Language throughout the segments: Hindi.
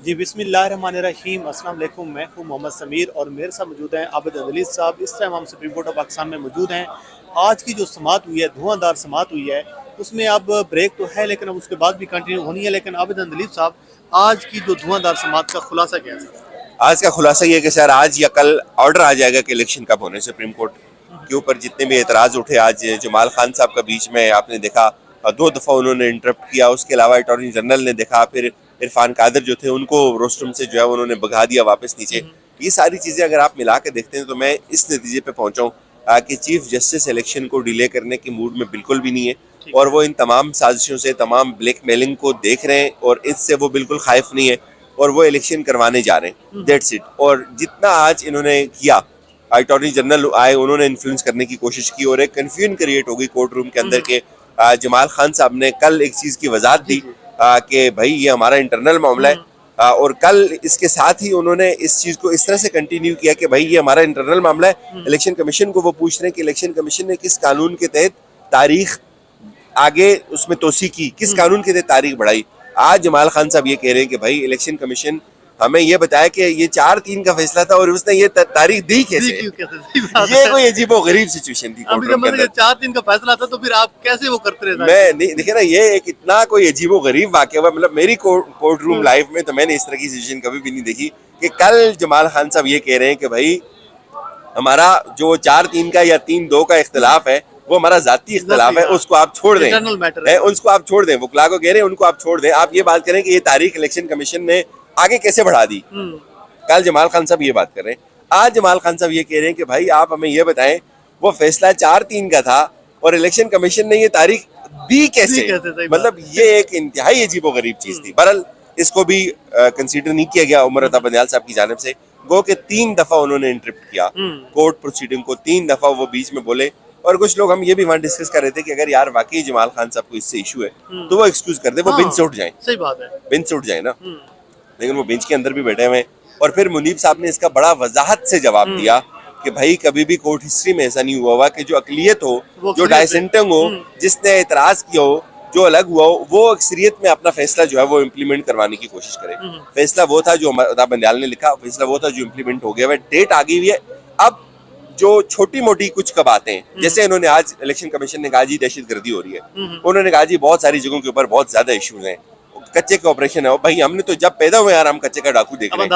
जी बिस्मिल्लाहिर्रहमानिर्रहीम, अस्सलाम वालेकुम। मैं हूँ मोहम्मद समीर और मेरे साथ मौजूद हैं आबिद अदलीस साहब। इस टाइम हम सुप्रीम कोर्ट ऑफ पाकिस्तान में मौजूद हैं। आज की जो समाअत हुई है, धुआंधार समाअत हुई है, उसमें अब ब्रेक तो है लेकिन अब उसके बाद भी कंटिन्यू होनी है। लेकिन आबिद अदलीस साहब, आज की जो धुआंधार समाअत का खुलासा क्या है? आज का खुलासा ये है कि सर आज या कल ऑर्डर आ जाएगा कि इलेक्शन कब होने। सुप्रीम कोर्ट के ऊपर जितने भी एतराज उठे, आज जमाल खान साहब का बीच में आपने देखा 2 दफ़ा उन्होंने इंटरप्ट किया। उसके अलावा अटॉर्नी जनरल ने देखा, फिर इरफान कादर जो थे उनको रोस्टरूम से जो है उन्होंने भगा दिया वापस नीचे। ये सारी चीज़ें अगर आप मिला के देखते हैं तो मैं इस नतीजे पे पहुंचा हूँ कि चीफ जस्टिस इलेक्शन को डिले करने के मूड में बिल्कुल भी नहीं है, और वो इन तमाम साजिशों से, तमाम ब्लैकमेलिंग को देख रहे हैं और इससे वो बिल्कुल खाइफ नहीं है और वो इलेक्शन करवाने जा रहे हैं। That's it. और जितना आज इन्होंने किया, अटॉर्नी जनरल आए, उन्होंने इन्फ्लुएंस करने की कोशिश की और एक कंफ्यूजन क्रिएट हो गई कोर्ट रूम के अंदर के जमाल खान साहब ने कल एक चीज की वजाहत दी कि भाई ये हमारा इंटरनल मामला है, और कल इसके साथ ही उन्होंने इस चीज को इस तरह से कंटिन्यू किया कि भाई ये हमारा इंटरनल मामला है। इलेक्शन कमीशन को वो पूछ रहे हैं कि इलेक्शन कमीशन ने किस कानून के तहत तारीख आगे उसमें तोसी की, किस कानून के तहत तारीख बढ़ाई। आज जमाल खान साहब ये कह रहे हैं कि भाई इलेक्शन कमीशन हमें ये बताया कि ये 4-3 का फैसला था और उसने ये तारीख दी कैसे? ये कोई अजीबो गरीब सिचुएशन थी कोर्ट रूम के अंदर। 4 दिन का फैसला था तो फिर आप कैसे वो करते रहे? मैं नहीं, देखिए ना, ये एक इतना कोई अजीबो गरीब वाकया हुआ। मतलब मेरी कोर्ट रूम लाइफ में तो मैंने इस तरह की सिचुएशन कभी भी नहीं देखी कि कल जमाल खान साहब ये कह रहे हैं कि भाई हमारा जो 4-3 का या 3-2 का इख्तिलाफ है वो हमारा जाती इख्तिलाफ है, उसको आप छोड़ दें, उसको आप छोड़ दें। वकला को कह रहे हैं उनको आप छोड़ दें। आप ये बात करें कि ये तारीख इलेक्शन कमीशन ने आगे कैसे बढ़ा दी। कल जमाल खान साहब ये बात कर रहे हैं। आज जमाल खान साहब ये कह रहे हैं कि भाई आप हमें ये बताएं, वो फैसला 4-3 का था और इलेक्शन कमीशन ने ये तारीख दी कैसे? मतलब ये एक इंतहाई अजीबो गरीब चीज थी। बहरहाल इसको भी कंसीडर नहीं किया गया उमर अता बंदयाल साहब की जानिब से। गो के 3 दफा उन्होंने इंटरप्ट किया कोर्ट प्रोसीडिंग को, 3 दफा वो बीच में बोले। और कुछ लोग, हम ये भी वहाँ डिस्कस कर रहे थे कि अगर यार वाकई जमाल खान साहब को इससे इशू है तो वो एक्सक्यूज कर दे, वो बेंच से उठ जाए। सही बात है, बेंच से उठ जाए ना। लेकिन वो बेंच के अंदर भी बैठे हुए हैं। और फिर मुनीब साहब ने इसका बड़ा वजाहत से जवाब दिया कि भाई कभी भी कोर्ट हिस्ट्री में ऐसा नहीं हुआ कि जो अकलियत हो, जो डाइसेंटिंग हो, जिसने एतराज किया हो, जो अलग हुआ हो, वो अक्सरियत में अपना फैसला जो है वो इम्प्लीमेंट करवाने की कोशिश करे। फैसला वो था जो अता बंदयाल ने लिखा, फैसला वो था जो इम्प्लीमेंट हो गया। वह डेट आ गई हुई है। अब जो छोटी मोटी कुछ बातें, जैसे इन्होंने आज इलेक्शन कमीशन ने कहा जी दहशतगर्दी हो रही है, उन्होंने कहा जी बहुत सारी जगहों के ऊपर बहुत ज्यादा इश्यूज हैं, कच्चे का ऑपरेशन है। भाई हमने तो जब पैदा हुए यार हम कच्चे का डाकू देख रहे हैं।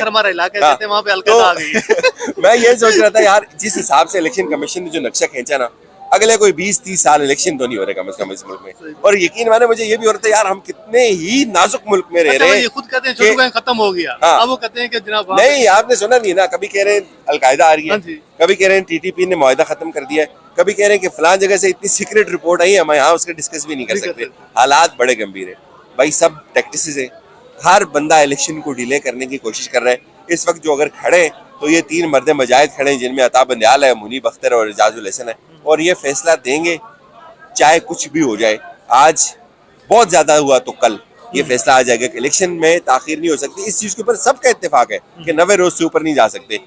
हमारा इलाका है, वहाँ पे अलकायदा आ गई। मैं ये सोच रहा था यार, जिस हिसाब से इलेक्शन कमीशन ने जो नक्शा खींचा ना, अगले कोई 20-30 साल इलेक्शन तो नहीं हो रहे कम से कम इस मुल्क में। और यकीन माने मुझे ये भी हो रहा था यार, हम कितने ही नाजुक मुल्क में रह रहे हैं। ये खुद कहते हैं छोटू खत्म हो गया, अब वो कहते हैं कि जनाब नहीं, आपने सुना नहीं ना, कभी कह रहे हैं अलकायदा आ रही है, कभी कह रहे हैं टीटीपी ने मुआहदा खत्म कर दिया है, कभी कह रहे हैं कि फलां जगह से इतनी सीक्रेट रिपोर्ट आई, हम यहाँ उसके डिस्कस भी नहीं कर सकते। हालात बड़े गंभीर है भाई, सब टैक्टिसेस है। हर बंदा इलेक्शन को डिले करने की कोशिश कर रहा है। इस वक्त जो अगर खड़े हैं तो ये 3 मर्द मजाहिद खड़े हैं, जिनमें अता बंदयाल है, मुनीब अख्तर और एजाजुल हसन है, और ये फैसला देंगे चाहे कुछ भी हो जाए। आज बहुत ज्यादा हुआ तो कल ये फैसला आ जाएगा कि इलेक्शन में ताखीर नहीं हो सकती। इस चीज के ऊपर सबका इत्तेफाक है कि 90 रोज से ऊपर नहीं जा सकते।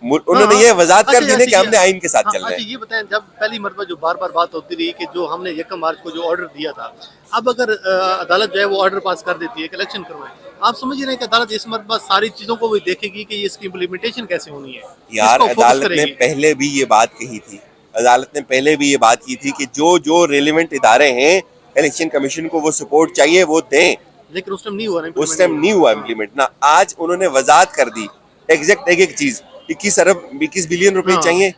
उन्होंने ये वजाहत कर दी कि हमने आइन के साथ चल रहे हैं। ये बताएं, जब पहली मरतबा जो बार बार बात होती रही कि जो हमने 1 मार्च को जो ऑर्डर दिया था, अब अगर अदालत जो है वो ऑर्डर पास कर देती है कि इलेक्शन करवाएं, आप समझ रहे हैं कि अदालत इस मरतबा सारी चीजों को भी देखेगी कि इसकी इम्प्लीमेंटेशन कैसे होनी है? यार अदालत ने पहले भी ये बात कही थी, अदालत ने पहले भी ये बात की थी कि जो जो रेलिवेंट इदारे हैं इलेक्शन कमीशन को वो सपोर्ट चाहिए वो दें, लेकिन उस टाइम नहीं हुआ। उस टाइम नहीं हुआ इम्प्लीमेंट ना। आज उन्होंने वजाहत कर दी एग्जैक्ट एक चीज, 21 बिलियन रुपए चाहिए,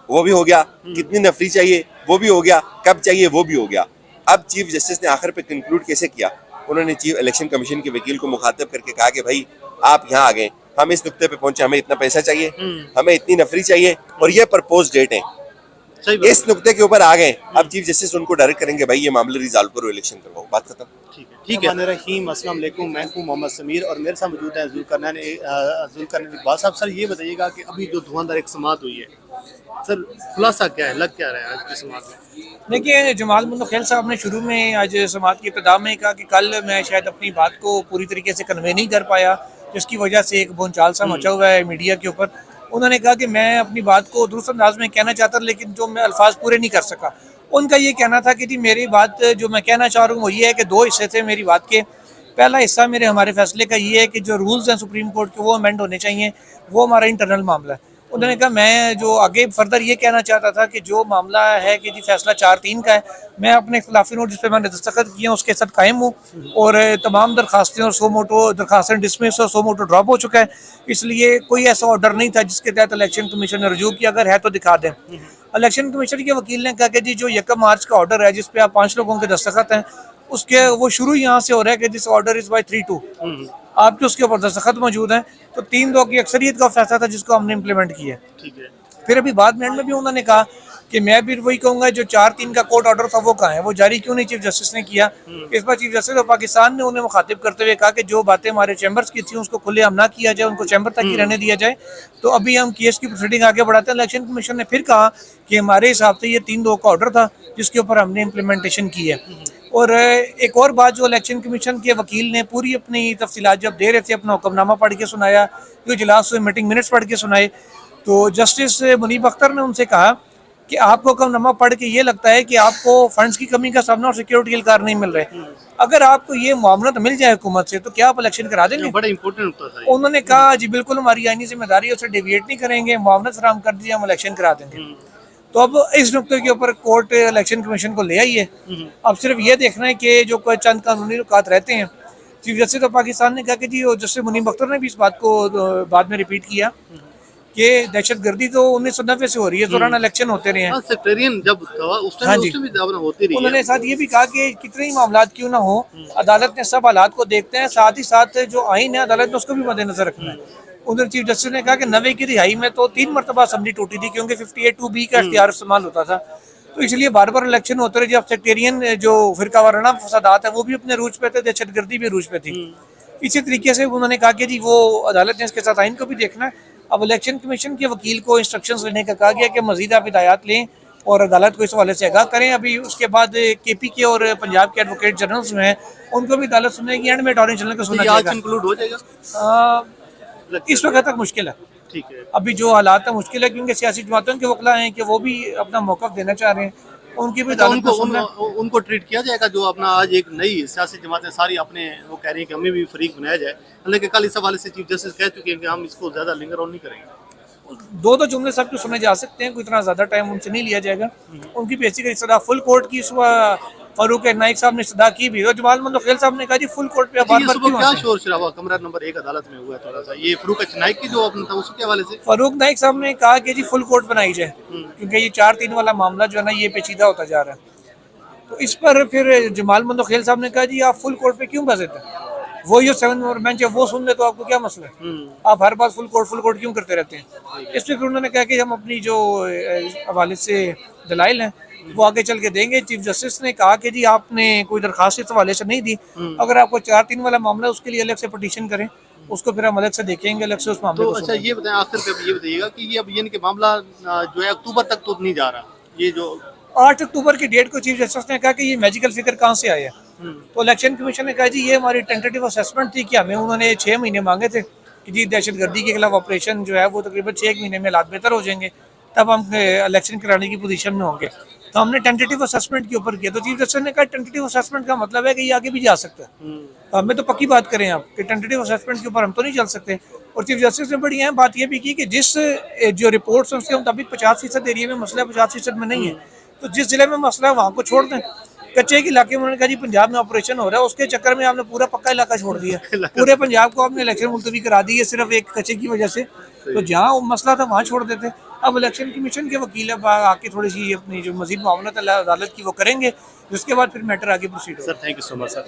वो भी हो गया। कितनी नफरी चाहिए, वो भी हो गया। कब चाहिए, वो भी हो गया। अब चीफ जस्टिस ने आखिर पे कंक्लूड कैसे किया? उन्होंने चीफ इलेक्शन कमीशन के वकील को मुखातब करके कहा कि भाई आप यहाँ आ गए, हम इस नुक्ते पे पहुंचे, हमें इतना पैसा चाहिए, हमें इतनी नफरी चाहिए और ये प्रपोज डेट है। इस नुक्ते के ऊपर आ गए। अब चीफ जस्टिस उनको डायरेक्ट करेंगे, भाई ये मामले रिजॉल्व करो, इलेक्शन करवाओ, बात खत्म। ठीक है। रहीम, अस्सलाम वालेकुम। मैं हूँ मोहम्मद समीर और मेरे साथ मौजूद हैं जुल्करनैन इकबाल साहब। सर ये बताइएगा कि अभी जो धुआंधार एक समाअत हुई है, सर खुलासा क्या है, लग क्या रहा है आज की समाअत में? देखिए, जमाल मुल्क साहब ने शुरू में आज समाअत की इब्तिदा में कहा कि कल मैं शायद अपनी बात को पूरी तरीके से कन्वे नहीं कर पाया, जिसकी वजह से एक भूचाल सा मचा हुआ है मीडिया के ऊपर। उन्होंने कहा कि मैं अपनी बात को दुरुस्त अंदाज में कहना चाहता, लेकिन जो मैं अल्फाज पूरे नहीं कर सका। उनका ये कहना था कि जी मेरी बात जो मैं कहना चाह रहा हूँ वो ये है कि 2 हिस्से थे मेरी बात के। पहला हिस्सा मेरे हमारे फैसले का ये है कि जो रूल्स हैं सुप्रीम कोर्ट के वो अमेंड होने चाहिए, वो हमारा इंटरनल मामला है। उन्होंने कहा मैं जो आगे फर्दर ये कहना चाहता था कि जो मामला है कि जी फैसला 4-3 का है, मैं अपने इख्तिलाफी नोट जिस पर मैंने दस्तखत किए हैं उसके साथ कायम हूँ और तमाम दरखास्तें और 100 मोटो दरखास्तें डिसमिस और 100 मोटो ड्रॉप हो चुका है, इसलिए कोई ऐसा ऑर्डर नहीं था जिसके तहत इलेक्शन कमीशन ने रजू किया, अगर है तो दिखा दें। इलेक्शन कमीशन के वकील ने कहा कि जी जो 1 मार्च का ऑर्डर है जिस पे आप 5 लोगों के दस्तखत हैं, उसके वो शुरू यहाँ से हो रहा है कि दिस ऑर्डर इज बाय 3-2, आपके उसके ऊपर दस्तखत मौजूद हैं, तो 3-2 की अक्सरियत का फैसला था जिसको हमने इम्प्लीमेंट किया। ठीक है। फिर अभी बाद में एंड में भी उन्होंने कहा कि मैं भी वही कहूंगा जो 4-3 का कोर्ट ऑर्डर था वो कहाँ है, वो जारी क्यों नहीं चीफ जस्टिस ने किया। इस बार चीफ जस्टिस ऑफ पाकिस्तान ने उन्हें मुखातिब करते हुए कहा कि जो बातें हमारे चैम्बर्स की थी उसको खुले हम ना किया जाए, उनको चैम्बर तक ही रहने दिया जाए, तो अभी हम केस की प्रोसीडिंग आगे बढ़ाते हैं। इलेक्शन कमीशन ने फिर कहा कि हमारे हिसाब से ये 3-2 का ऑर्डर था जिसके ऊपर हमने इम्प्लीमेंटेशन की है। और एक और बात जो इलेक्शन कमीशन के वकील ने पूरी अपनी तफसीलात जब दे रहे थे, अपना हुक्मनामा पढ़ के सुनाया, जो इजलास हुए मीटिंग मिनट्स पढ़ के सुनाए, तो जस्टिस मुनीब अख्तर ने उनसे कहा कि आपको हुक्मनामा पढ़ के ये लगता है कि आपको फंड्स की कमी का सामना और सिक्योरिटी के कार नहीं मिल रहे, अगर आपको ये मामला मिल जाए हुकूमत से तो क्या आप इलेक्शन करा देंगे? बड़ा इंपॉर्टेंट होता था। उन्होंने कहा जी बिल्कुल हमारी आईनी जिम्मेदारी है, उसे डेविएट नहीं करेंगे, मामला फराहम कर दीजिए, हम इलेक्शन करा देंगे। तो अब इस नुक्ते के ऊपर कोर्ट इलेक्शन कमीशन को ले आई है। अब सिर्फ ये देखना है कि जो कोई चंद कानूनी रुकात रहते हैं, चीफ जस्टिस ऑफ पाकिस्तान ने कहा कि जी जस्टिस मुनीब अख्तर ने भी इस बात को बाद में रिपीट किया कि दहशतगर्दी तो 1990 से हो रही है, इस दौरान इलेक्शन होते रहे हैं। सेक्रेटरियन जब था उस हाँ टाइम जी। उसमें भी दावना होती रही है। उन्होंने साथ ये भी कहा कि कितने ही मामला क्यों ना हो, अदालत ने सब हालात को देखते हैं, साथ ही साथ जो आइन है अदालत ने उसको भी मद्देनजर रखना है। उधर चीफ जस्टिस ने कहा कि 90 की रिहाई में तो 3 मरतबा असेंबली टूटी थी क्योंकि 58(2)B का इख्तियार इस्तेमाल होता था, तो इसलिए बार बार इलेक्शन होते रहे। जब सेक्टेरियन जो फिरका वाराना फसादात है वो भी अपने रूज पे थे, दहशतगर्दी भी रूज पे थी। इसी तरीके से उन्होंने कहा कि जी वो अदालत ने इसके साथ आइन को भी देखना है। अब इलेक्शन कमीशन के वकील को इंस्ट्रक्शंस लेने का कहा गया कि मजीद आप हिदायत लें और अदालत को इस हवाले से आगाह करें। अभी उसके बाद KP के और पंजाब के एडवोकेट जनरल जो हैं उनको भी अदालत सुनेगी, एंड में अटॉर्नी जनरल को सुना जाएगा। इंक्लूड हो जाएगा इस वक्त तक मुश्किल है, ठीक है। अभी जो हालात है मुश्किल है क्योंकि सियासी जमातों के वकला हैं कि वो भी अपना मौक़िफ़ देना चाह रहे हैं, उनकी भी अदालत को सुनना। उनको ट्रीट किया जाएगा जो अपना आज एक नई सियासी जमातें सारी अपने वो कह रही हैं कि हमें भी फरीक बनाया जाए, हालांकि कल इस हवाले से चीफ जस्टिस कह चुके हैं कि हम इसको ज्यादा लिंगर ऑन नहीं करेंगे। दो जुमले सबके सुने जा सकते हैं, कोई इतना ज्यादा टाइम उनसे नहीं लिया जाएगा। उनकी बेसिकली सदा फुल कोर्ट की सुबह फारूक नाइक साहब ने सदा की भी, और जमाल मंदोखेल साहब ने कहा जी फुल कोर्ट पे बार-बार क्यों क्या शोर शराबा कमरा नंबर 1 अदालत में हुआ है थोड़ा सा, ये फारूक नाइक की जो अपना था उसके हवाले से फारूक नाइक साहब ने कहा कि जी फुल कोर्ट बनाई जाए क्योंकि ये 4-3 वाला मामला जो है ना ये पेचीदा होता जा रहा है। तो इस पर फिर जमाल मंदोखेल साहब ने कहा जी आप फुल कोर्ट पे क्यों बस देते हैं, वो जो 7 नंबर बेंच है वो सुन ले तो आपको क्या मसला है, आप हर बार फुल कोर्ट क्यों करते रहते हैं। इस पर फिर उन्होंने कहा कि हम अपनी जो हवाले से दलाइल हैं वो आगे चल के देंगे। चीफ जस्टिस ने कहा कि जी आपने कोई दरखास्त इस हवाले से नहीं दी, अगर आपको 4-3 वाला मामला है उसके लिए अलग से पटिशन करें, उसको फिर हम अलग से देखेंगे, अलग से उस मामले तो को अच्छा ये बताएं आखिर पे ये बताइएगा कि ये अब ये इनके मामला जो है अक्टूबर तक तो नहीं जा रहा, ये जो 8 अक्टूबर की डेट को चीफ जस्टिस ने कहा कि ये मैजिकल फिगर कहाँ से आया। तो इलेक्शन कमीशन ने कहा जी ये हमारी टेंटेटिव असेसमेंट थी कि हमें उन्होंने 6 महीने मांगे थे कि जी दहशतगर्दी के खिलाफ ऑपरेशन जो है वो तकरीबन 6 महीने में हालात बेहतर हो जाएंगे, तब हम इलेक्शन कराने की पोजीशन में होंगे, तो हमने टेंटेटिव असेसमेंट के ऊपर किया। तो चीफ जस्टिस ने कहा टेंटेटिव असेसमेंट का मतलब है कि ये आगे भी जा सकता है, तो हमें तो पक्की बात करें आप कि टेंटेटिव असेसमेंट के ऊपर हम तो नहीं चल सकते। और चीफ जस्टिस ने बड़ी अहम बात ये भी की कि जिस जो रिपोर्ट्स हैं उसके मुताबिक 50% एरिया में मसला 50% में नहीं है, तो जिस जिले में मसला है वहाँ को छोड़ दें। कच्चे के इलाके में उन्होंने कहा जी पंजाब में ऑपरेशन हो रहा है, उसके चक्कर में आपने पूरा पक्का इलाका छोड़ दिया, पूरे पंजाब को आपने इलेक्शन मुलतवी करा दी है सिर्फ एक कच्चे की वजह से, तो जहाँ मसला था वहाँ छोड़ देते। अब इलेक्शन कमीशन के वकील अब आके थोड़ी सी अपनी जो मजीद मामला अदालत की वो करेंगे, जिसके बाद फिर मैटर आगे प्रोसीड होगा। Sir thank you so much sir.